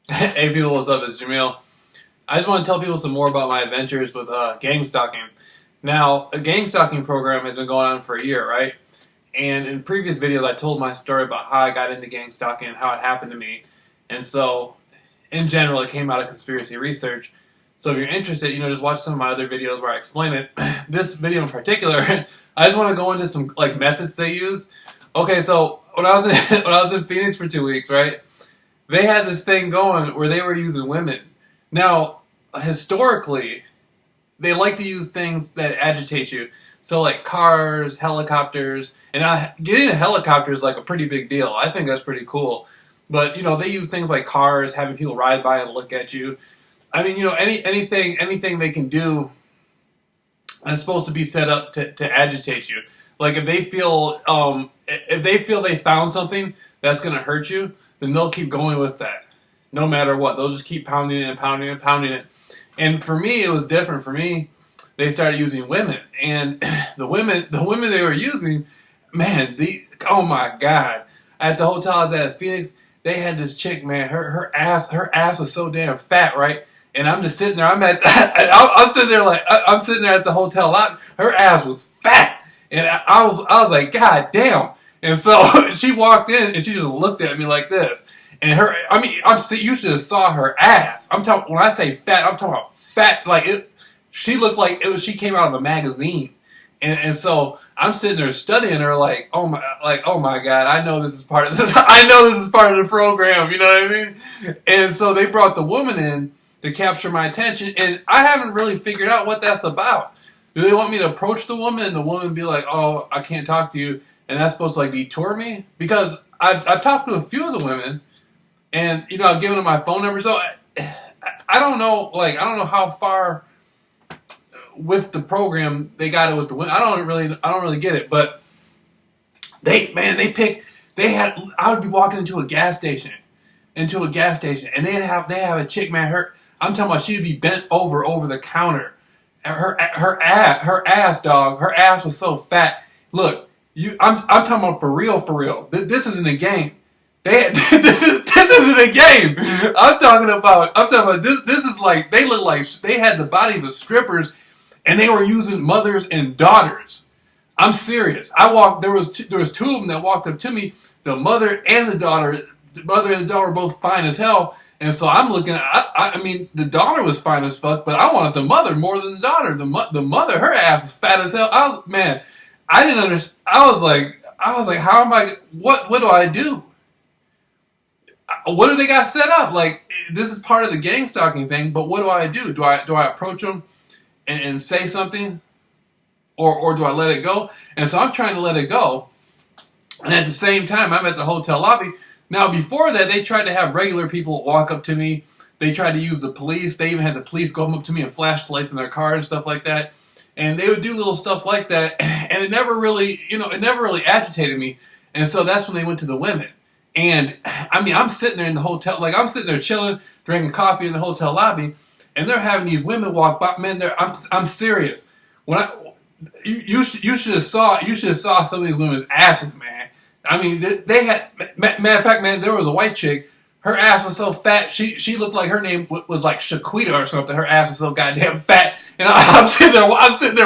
Hey people, what's up? It's Jameel. I just want to tell people some more about my adventures with gang stalking. Now, a gang stalking program has been going on for a year, right? And in previous videos, I told my story about how I got into gang stalking and how it happened to me. And so, in general, it came out of conspiracy research. So if you're interested, just watch some of my other videos where I explain it. This video in particular, I just want to go into some methods they use. Okay, so when I was when I was in Phoenix for 2 weeks, right? They had this thing going where they were using women. Now, historically, they like to use things that agitate you. So like cars, helicopters, and getting a helicopter is like a pretty big deal. I think that's pretty cool. But they use things like cars, having people ride by and look at you. I mean, anything they can do that's supposed to be set up to agitate you. Like if they feel they found something that's gonna hurt you, then they'll keep going with that, no matter what. They'll just keep pounding it and pounding it and pounding it. And for me, it was different. For me, they started using women, and the women they were using, man, oh my God! At the hotel I was at Phoenix, they had this chick, man. Her ass was so damn fat, right? And I'm just sitting there. I'm sitting there I'm sitting there at the hotel lot. Her ass was fat, and I was like, God damn. And so she walked in and she just looked at me like this. And you should have saw her ass. When I say fat, I'm talking about fat. She looked like she came out of a magazine. And so I'm sitting there studying her oh my God, I know this is part of this. I know this is part of the program. You know what I mean? And so they brought the woman in to capture my attention. And I haven't really figured out what that's about. Do they want me to approach the woman and the woman be like, oh, I can't talk to you? And that's supposed to detour me? Because I've talked to a few of the women, and I've given them my phone number. So I don't know, I don't know how far with the program they got it with the women. I don't really get it. But I would be walking into a gas station, and they have a chick, man. I'm talking about she'd be bent over the counter. Her ass, dog. Her ass was so fat. Look. I'm talking about for real. This isn't a game. This isn't a game. I'm talking about this. This is they look like they had the bodies of strippers, and they were using mothers and daughters. I'm serious. There was two of them that walked up to me. The mother and the daughter. The mother and the daughter were both fine as hell. And so I'm looking at. I mean, the daughter was fine as fuck, but I wanted the mother more than the daughter. The mother, her ass was fat as hell. I didn't understand. I was like, how am I? What do I do? What do they got set up? This is part of the gang stalking thing. But what do I do? Do I approach them and say something, or do I let it go? And so I'm trying to let it go. And at the same time, I'm at the hotel lobby. Now, before that, they tried to have regular people walk up to me. They tried to use the police. They even had the police go up to me and flash lights in their car and stuff like that. And they would do little stuff like that, and it never really agitated me. And so that's when they went to the women. And I'm sitting there in the hotel, I'm sitting there chilling, drinking coffee in the hotel lobby, and they're having these women walk by. Man, I'm serious. You should have saw some of these women's asses, man. I mean, they had. Matter of fact, man, there was a white chick. Her ass was so fat, she looked like her name was like Shaquita or something. Her ass was so goddamn fat. And I'm sitting there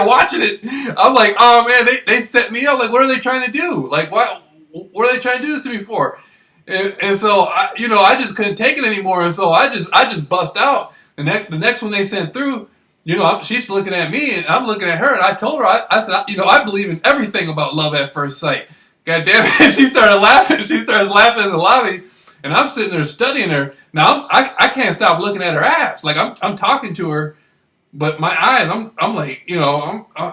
watching it. I'm like, oh man, they set me up. What are they trying to do? What are they trying to do this to me for? And so, I just couldn't take it anymore. And so I just bust out. The next one they sent through, she's looking at me and I'm looking at her. And I told her, I said, I believe in everything about love at first sight. God damn it. She started laughing. She starts laughing in the lobby. And I'm sitting there studying her. Now I can't stop looking at her ass. I'm talking to her, but my eyes, I'm like, I'm like, you know what I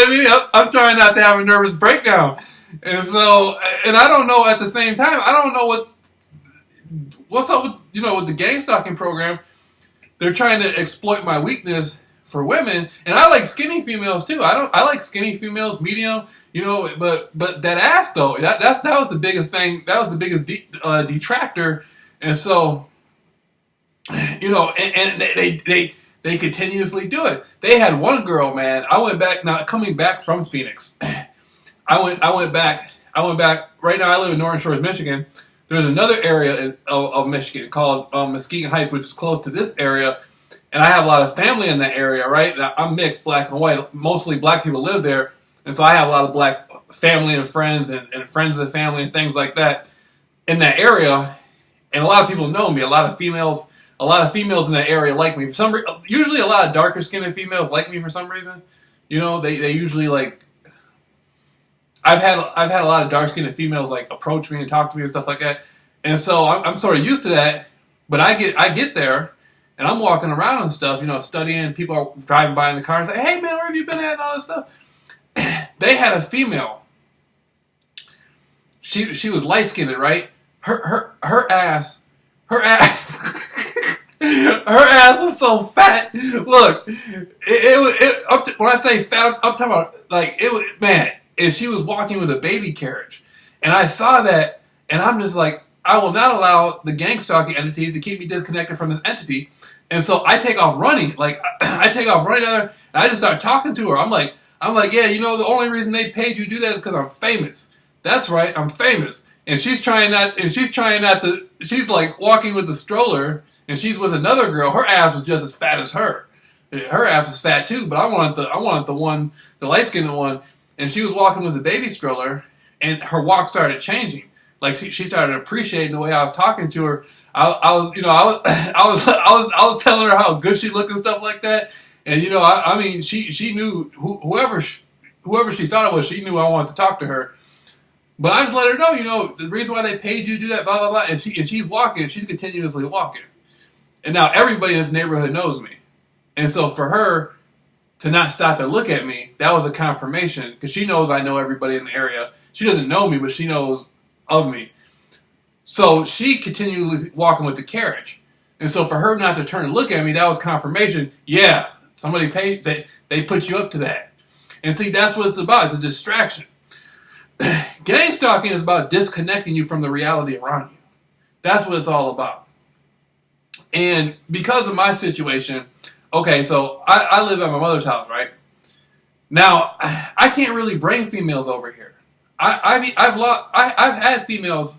mean? I'm trying not to have a nervous breakdown. And so, and I don't know at the same time, I don't know what's up with, with the gang stalking program. They're trying to exploit my weakness for women, and I like skinny females too. I like skinny females, medium, but that ass though, that was the biggest thing. That was the biggest detractor, and so, and they continuously do it. They had one girl, man. I went back coming back from Phoenix. I went back. Right now, I live in Northern Shores, Michigan. there's another area of Michigan called Muskegon Heights, which is close to this area, and I have a lot of family in that area, right? And I'm mixed, black and white. Mostly black people live there, and so I have a lot of black family and friends and friends of the family and things like that in that area. And a lot of people know me. A lot of females in that area like me. Usually a lot of darker skinned females like me for some reason. You know, they usually like. I've had a lot of dark skinned females like approach me and talk to me and stuff like that, and so I'm sort of used to that. But I get there, and I'm walking around and stuff, you know, studying. People are driving by in the car and say, "Hey man, where have you been at?" and all this stuff. They had a female. She was light skinned, right? Her ass. Her ass was so fat. Look, when I say fat, I'm talking about like it was, man. And she was walking with a baby carriage, and I saw that, and I'm just like, I will not allow the gang stalking entity to keep me disconnected from this entity. And so I take off running, like I take off running there, and I just start talking to her. I'm like, yeah, you know, the only reason they paid you to do that is because I'm famous. That's right, I'm famous. And she's trying not to. She's like walking with the stroller, and she's with another girl. Her ass was just as fat as her. Her ass was fat too, but I wanted the light skinned one, and she was walking with the baby stroller, and her walk started changing. Like she started appreciating the way I was talking to her. I was telling her how good she looked and stuff like that. And you know, I mean, she knew whoever she thought it was, she knew I wanted to talk to her. But I just let her know, you know, the reason why they paid you to do that, blah blah blah. And she's walking, she's continuously walking. And now everybody in this neighborhood knows me. And so for her to not stop and look at me, that was a confirmation, because she knows I know everybody in the area. She doesn't know me, but she knows of me. So she continually walking with the carriage. And so for her not to turn and look at me, that was confirmation. Yeah, somebody paid, they put you up to that. And see, that's what it's about. It's a distraction. Gang stalking is about disconnecting you from the reality around you. That's what it's all about. And because of my situation, okay, so I live at my mother's house, right? Now, I can't really bring females over here. I've had females.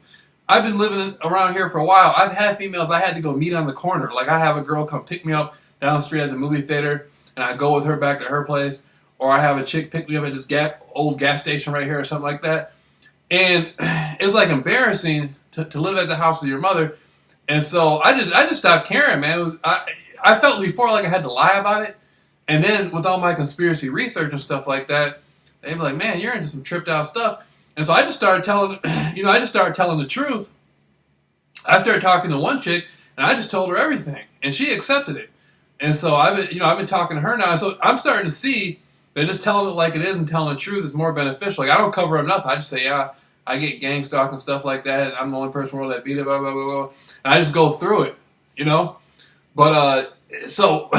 I've been living around here for a while. I've had females I had to go meet on the corner. Like I have a girl come pick me up down the street at the movie theater, and I go with her back to her place. Or I have a chick pick me up at this old gas station right here or something like that. And it's like embarrassing to live at the house of your mother. And so I just stopped caring, man. I felt before like I had to lie about it. And then with all my conspiracy research and stuff like that, they'd be like, man, you're into some tripped out stuff. And so I just started telling the truth. I started talking to one chick, and I just told her everything. And she accepted it. And so I've been talking to her now. So I'm starting to see that just telling it like it is and telling the truth is more beneficial. Like I don't cover up nothing. I just say, yeah, I get gang stalked and stuff like that, and I'm the only person in the world that beat it, blah, blah, blah, blah. And I just go through it, you know? But, so,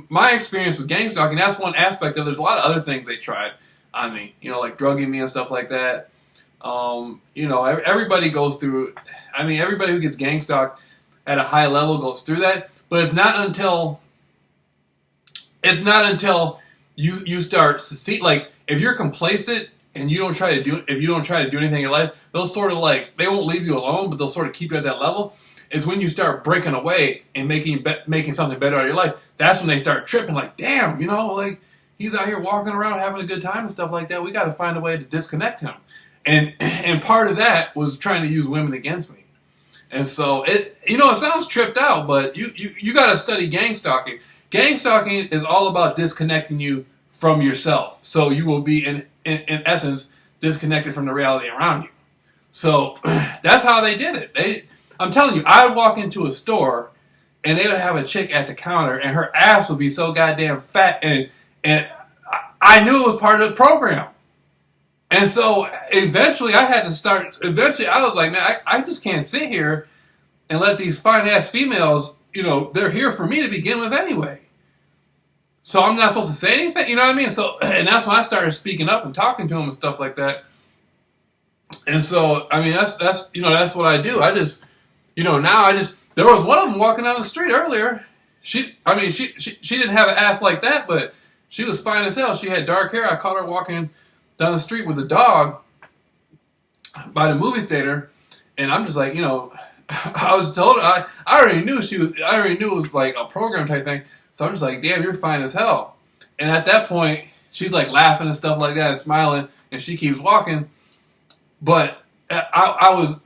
my experience with gang stalking, that's one aspect of it. There's a lot of other things they tried on me, you know, like drugging me and stuff like that. You know, everybody goes through, I mean, everybody who gets gang stalked at a high level goes through that, but it's not until you start to see, like, if you're complacent and you don't try to do anything in your life, they'll sort of like, they won't leave you alone, but they'll sort of keep you at that level. It's when you start breaking away and making something better out of your life. That's when they start tripping, like, damn, you know, like, he's out here walking around having a good time and stuff like that. We got to find a way to disconnect him. And part of that was trying to use women against me. And so it sounds tripped out, but you got to study gang stalking. Gang stalking is all about disconnecting you from yourself. So you will be in essence disconnected from the reality around you. So that's how they did it. I'm telling you, I would walk into a store and they would have a chick at the counter and her ass would be so goddamn fat, and I knew it was part of the program. And so eventually I was like, man, I just can't sit here and let these fine ass females, you know, they're here for me to begin with anyway. So I'm not supposed to say anything, you know what I mean? So, and that's when I started speaking up and talking to them and stuff like that. And so, I mean, that's what I do. There was one of them walking down the street earlier. She didn't have an ass like that, but she was fine as hell. She had dark hair. I caught her walking down the street with a dog by the movie theater, And I'm just like, you know, I was told I already knew it was like a program type thing. So I'm just like, damn, you're fine as hell. And at that point, she's like laughing and stuff like that and smiling, and she keeps walking. But I was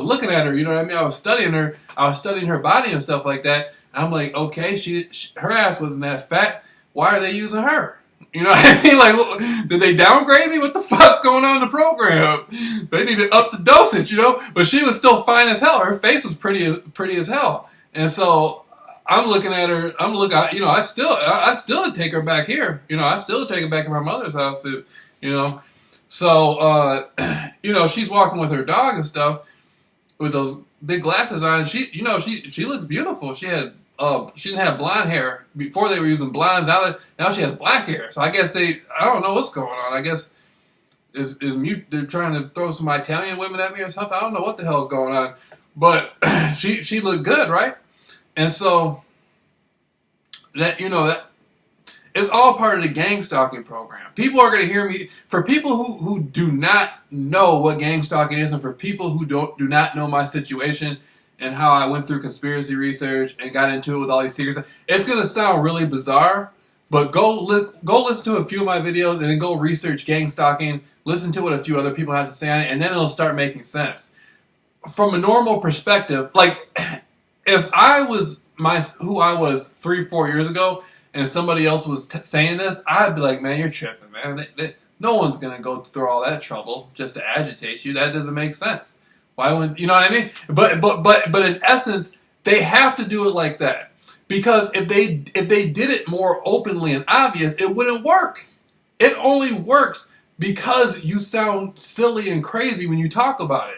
looking at her, you know what I mean? I was studying her. I was studying her body and stuff like that. I'm like, okay, her ass wasn't that fat. Why are they using her? You know what I mean? Like, did they downgrade me? What the fuck's going on in the program? They need to up the dosage, you know? But she was still fine as hell. Her face was pretty as hell. And so I'm looking at her. You know, I still would take her back here. You know, I still would take her back to my mother's house. You know, so you know, she's walking with her dog and stuff with those big glasses on. She looks beautiful. She didn't have blonde hair before. They were using blondes. Now she has black hair. So I guess I don't know what's going on. I guess they're trying to throw some Italian women at me or something. I don't know what the hell is going on. But she looked good, right? And so that, you know, that it's all part of the gang stalking program. People are going to hear me. For people who do not know what gang stalking is, and for people who do not know my situation and how I went through conspiracy research and got into it with all these secrets, it's going to sound really bizarre, but go listen to a few of my videos and then go research gang stalking, listen to what a few other people have to say on it, and then it'll start making sense. From a normal perspective, like, if I was who I was 3-4 years ago and somebody else was saying this, I'd be like, man, you're tripping, man. No one's going to go through all that trouble just to agitate you. That doesn't make sense. Why would, you know what I mean? But in essence, they have to do it like that. Because if they did it more openly and obvious, it wouldn't work. It only works because you sound silly and crazy when you talk about it.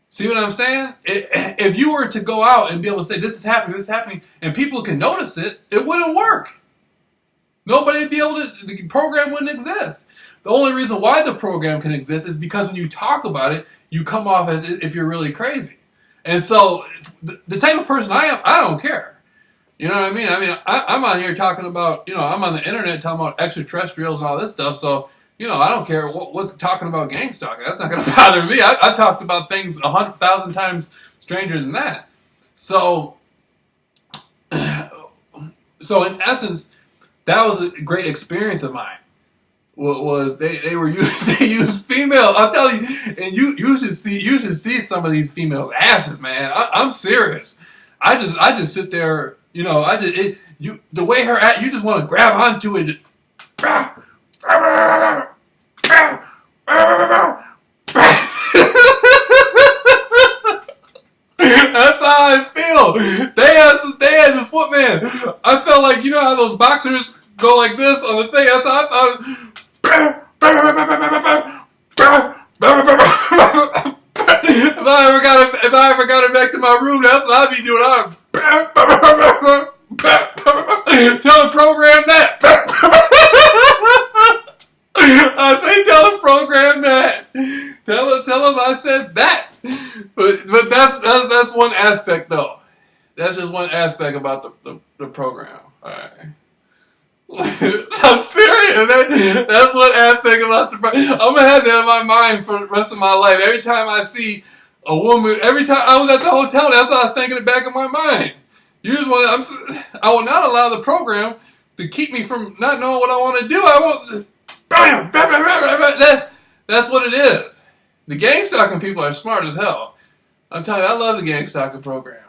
See what I'm saying? If you were to go out and be able to say, this is happening, and people can notice it, it wouldn't work. Nobody would be able to, the program wouldn't exist. The only reason why the program can exist is because when you talk about it, you come off as if you're really crazy. And so, the type of person I am, I don't care. You know what I mean? I'm on here talking about, you know, I'm on the internet talking about extraterrestrials and all this stuff, so, you know, I don't care what's talking about gang stalking. That's not going to bother me. I talked about things 100,000 times stranger than that. So in essence, that was a great experience of mine. They used female. I'm telling you, and you should see some of these females' asses, man. I'm serious. I just sit there, you know. The way her at, you just want to grab onto it. That's how I feel. They had this footman. I felt like, you know how those boxers go like this on the thing. That's how I thought. If I ever got it back to my room, that's what I'd be doing. Tell the program that. I think tell the program that. Tell them I said that. But that's one aspect though. That's just one aspect about the program. All right. I'm serious. That's one aspect about the program. I'm gonna have that in my mind for the rest of my life. Every time I see a woman, every time I was at the hotel, that's what I was thinking in the back of my mind. I will not allow the program to keep me from not knowing what I want to do. That's what it is. The gang stalking people are smart as hell. I'm telling you, I love the gang stalking program.